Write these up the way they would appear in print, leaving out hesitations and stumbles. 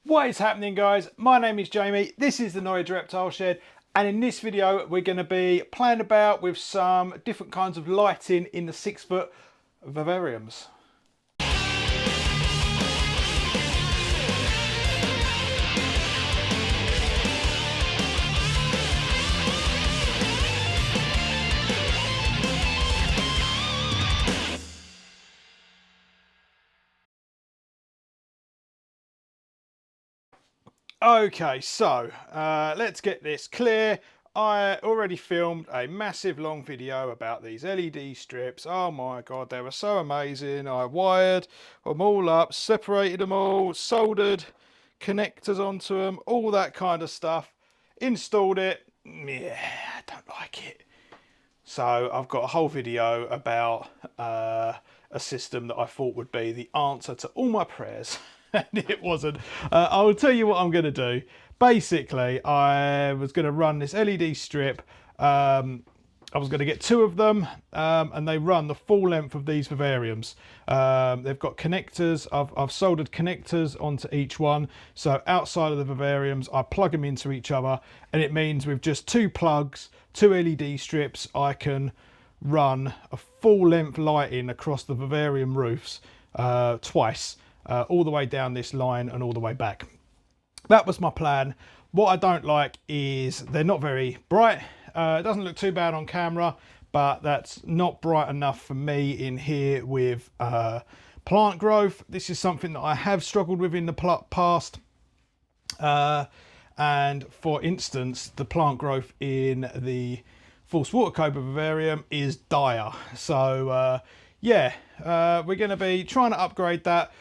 What is happening, guys? My name is Jamie, this is the Knowledge Reptile Shed, and in this video we're going to be playing about with some different kinds of lighting in the 6-foot vivariums. Okay, so let's get this clear. I already filmed a massive long video about these LED strips. Oh my god, they were so amazing. I wired them all up, separated them all, soldered connectors onto them, all that kind of stuff. Installed it. Yeah, I don't like it. So I've got a whole video about a system that I thought would be the answer to all my prayers. And it wasn't. I'll tell you what I'm going to do. Basically, I was going to run this LED strip. I was going to get 2 of them, and they run the full length of these vivariums. They've got connectors. I've soldered connectors onto each one. So outside of the vivariums, I plug them into each other, and it means with just 2 plugs, 2 LED strips, I can run a full length lighting across the vivarium roofs twice, all the way down this line and all the way back. That was my plan. What I don't like is they're not very bright. It doesn't look too bad on camera, but that's not bright enough for me in here with plant growth. This is something that I have struggled with in the past. And for instance, the plant growth in the false water cobra vivarium is dire. So yeah, we're going to be trying to upgrade that.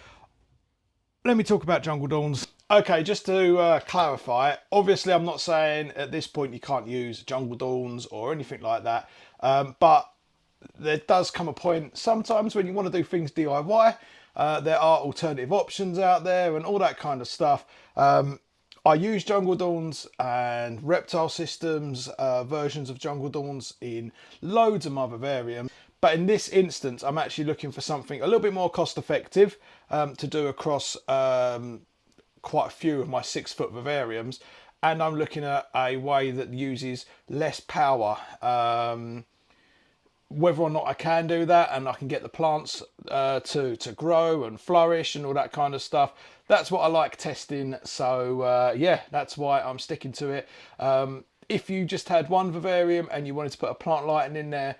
Let me talk about jungle dawns. Okay, just to clarify, obviously I'm not saying at this point you can't use jungle dawns or anything like that, but there does come a point sometimes when you want to do things DIY. There are alternative options out there and all that kind of stuff. I use jungle dawns and reptile systems, versions of jungle dawns in loads of my vivariums. But in this instance, I'm actually looking for something a little bit more cost effective to do across quite a few of my 6-foot vivariums. And I'm looking at a way that uses less power. Whether or not I can do that and I can get the plants to grow and flourish and all that kind of stuff, that's what I like testing. So yeah, that's why I'm sticking to it. If you just had one vivarium and you wanted to put a plant lighting in there,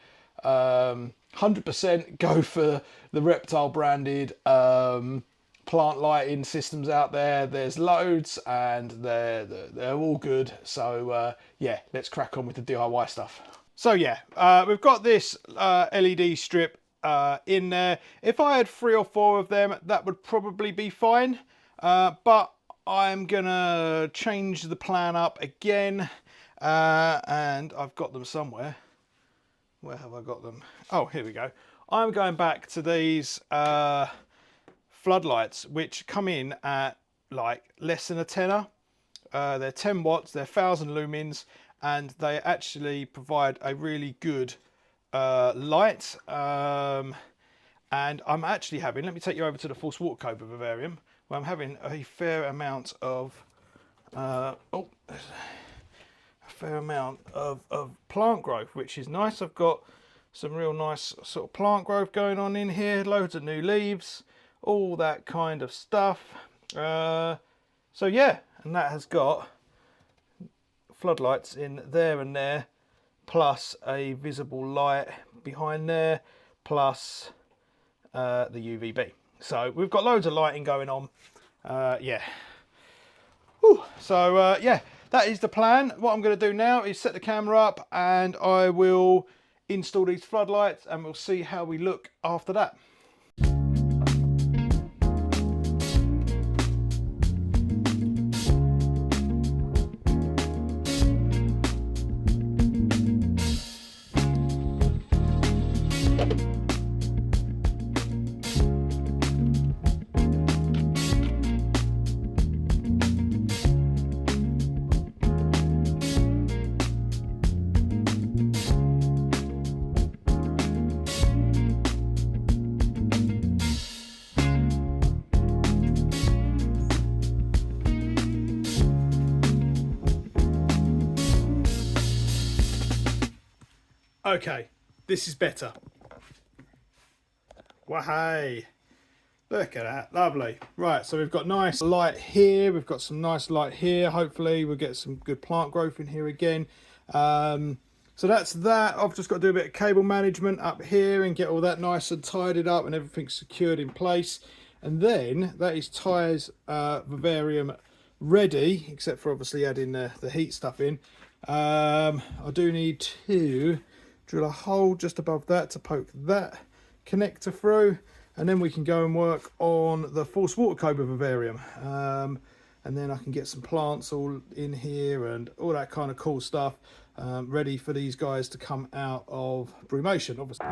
100% go for the Reptile branded plant lighting systems out there. There's loads and they're all good. So yeah, let's crack on with the DIY stuff. So yeah, we've got this LED strip in there. If I had 3 or 4 of them, that would probably be fine. But I'm gonna change the plan up again, and I've got them somewhere. Where have I got them? Oh, here we go. I'm going back to these floodlights, which come in at like less than a tenner. They're 10 watts, they're 1000 lumens, and they actually provide a really good light. And I'm actually having, let me take you over to the false water cobra vivarium, where I'm having a fair amount of plant growth, which is nice. I've got some real nice sort of plant growth going on in here, loads of new leaves, all that kind of stuff. So yeah, and that has got floodlights in there and there, plus a visible light behind there, plus the UVB. So we've got loads of lighting going on. Yeah. Whew. So yeah, that is the plan. What I'm going to do now is set the camera up and I will install these floodlights and we'll see how we look after that. Okay, this is better. Wahey. Look at that, lovely. Right, so we've got nice light here, we've got some nice light here. Hopefully we'll get some good plant growth in here again. So that's that. I've just got to do a bit of cable management up here and get all that nice and tidied up and everything secured in place. And then that is Ty's vivarium ready, except for obviously adding the heat stuff in. I do need to drill a hole just above that to poke that connector through, and then we can go and work on the forced water cobra vivarium, and then I can get some plants all in here and all that kind of cool stuff, ready for these guys to come out of brumation, obviously.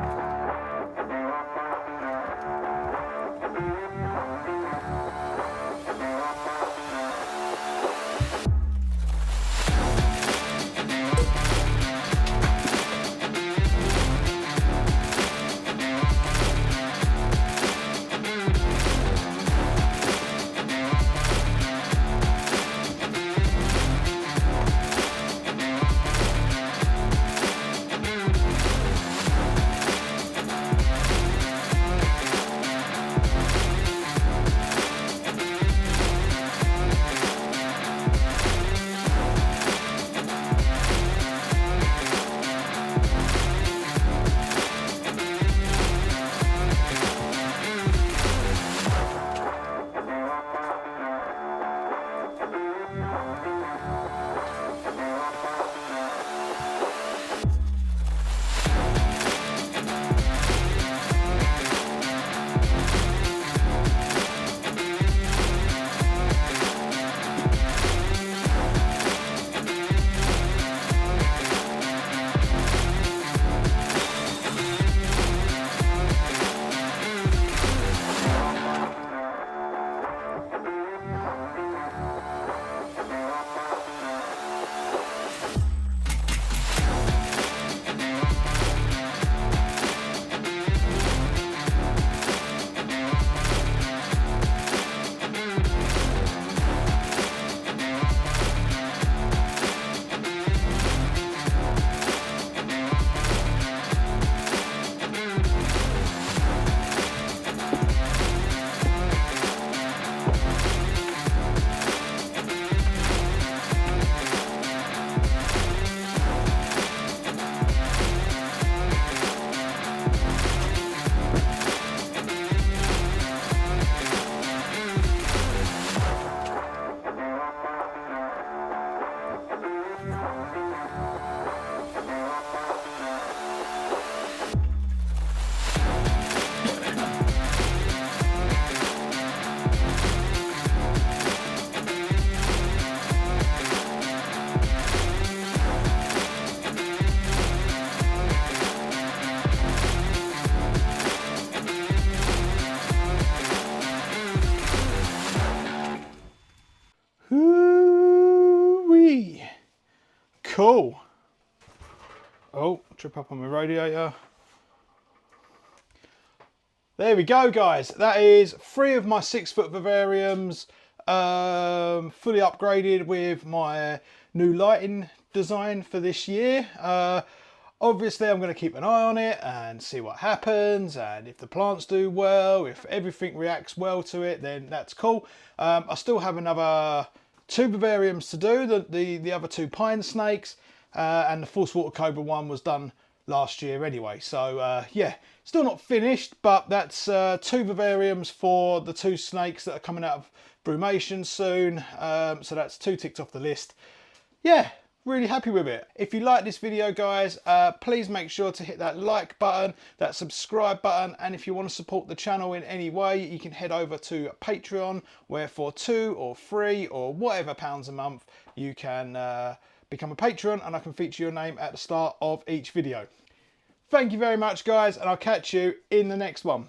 Hoo-wee. Cool. Oh, trip up on my radiator. There we go, guys. That is 3 of my 6-foot vivariums, fully upgraded with my new lighting design for this year. Obviously, I'm going to keep an eye on it and see what happens, and if the plants do well, if everything reacts well to it, then that's cool. I still have another 2 vivariums to do, the other 2 pine snakes, and the forced water cobra one was done last year anyway. So yeah, still not finished, but that's 2 vivariums for the 2 snakes that are coming out of brumation soon. So that's 2 ticked off the list. Yeah, really happy with it. If you like this video, guys, please make sure to hit that like button, that subscribe button, and if you want to support the channel in any way, you can head over to Patreon, where for 2 or 3 or whatever pounds a month you can become a patron, and I can feature your name at the start of each video. Thank you very much, guys, and I'll catch you in the next one.